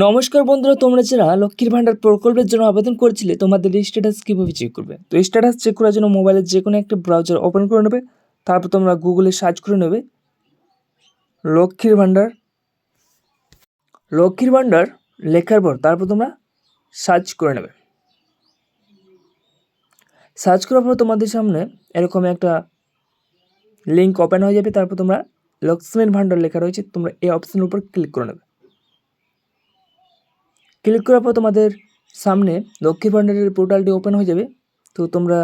নমস্কার বন্ধুরা, তোমরা যারা লক্ষ্মীর ভান্ডার প্রকল্পের জন্য আবেদন করেছিলে তোমাদের স্ট্যাটাস কীভাবে চেক করবে। তো স্ট্যাটাস চেক করার জন্য মোবাইলের যে কোনো একটা ব্রাউজার ওপেন করে নেবে। তারপর তোমরা গুগলে সার্চ করে নেবে লক্ষ্মীর ভান্ডার লেখার পর তারপর তোমরা সার্চ করে নেবে। সার্চ করার পর তোমাদের সামনে এরকম একটা লিঙ্ক ওপেন হয়ে যাবে। তারপর তোমরা লক্ষ্মীর ভান্ডার লেখা রয়েছে, তোমরা এই অপশনের উপর ক্লিক করে নেবে। ক্লিক করার পর তোমাদের সামনে লক্ষ্মীর ভান্ডারের পোর্টালটি ওপেন হয়ে যাবে। তো তোমরা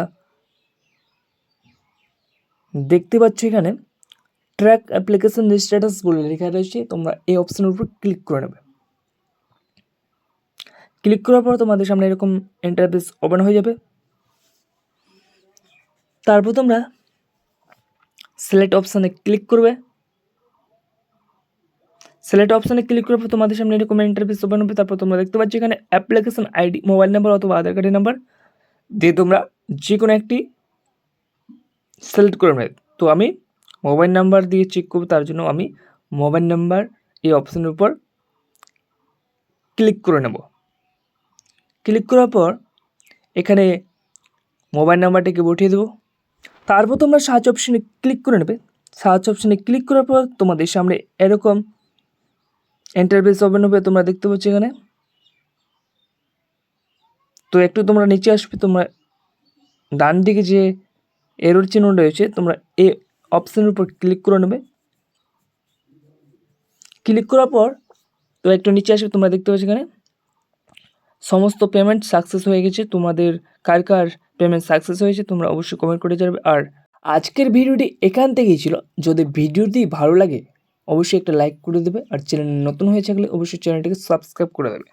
দেখতে পাচ্ছ এখানে ট্র্যাক অ্যাপ্লিকেশন স্ট্যাটাস বলে লেখা রয়েছে, তোমরা এই অপশনের উপর ক্লিক করে নেবে। ক্লিক করার পর তোমাদের সামনে এরকম ইন্টারফেস ওপেন হয়ে যাবে। তারপর তোমরা সিলেক্ট অপশানে ক্লিক করবে। সিলেক্ট অপশানে ক্লিক করার পর তোমাদের সামনে এরকম ইন্টারফেস ওপেন হবে। তারপর তোমরা দেখতে পাচ্ছ এখানে অ্যাপ্লিকেশন আইডি, মোবাইল নাম্বার অথবা আধার কার্ডের নাম্বার দিয়ে তোমরা যে কোনো একটি সিলেক্ট করে নেবে। তো আমি মোবাইল নাম্বার দিয়ে চেক করব, তার জন্য আমি মোবাইল নাম্বার এই অপশানের উপর ক্লিক করে নেব। ক্লিক করার পর এখানে মোবাইল নাম্বারটাকে বসিয়ে দেবো। তারপর তোমরা সার্চ অপশানে ক্লিক করে নেবে। সার্চ অপশানে ক্লিক করার পর তোমাদের সামনে এরকম ইন্টারফেস ওপেন হবে, তোমরা দেখতে পাচ্ছ এখানে। তো একটু তোমরা নিচে আসবে, তোমরা ডান দিকে যে এরর চিহ্ন রয়েছে তোমরা এই অপশানের উপর ক্লিক করে নেবে। ক্লিক করার পর তো একটু নিচে আসবে, তোমরা দেখতে পাচ্ছ এখানে সমস্ত পেমেন্ট সাকসেস হয়ে গেছে। তোমাদের কার কার পেমেন্ট সাকসেস হয়েছে তোমরা অবশ্যই কমেন্ট করে যাবে। আর আজকের ভিডিওটি এখান থেকেই ছিল। যদি ভিডিওটি ভালো লাগে অবশ্যই একটা লাইক করে দেবে, আর চ্যানেল নতুন হয়ে থাকলে অবশ্যই চ্যানেলটিকে সাবস্ক্রাইব করে দেবে।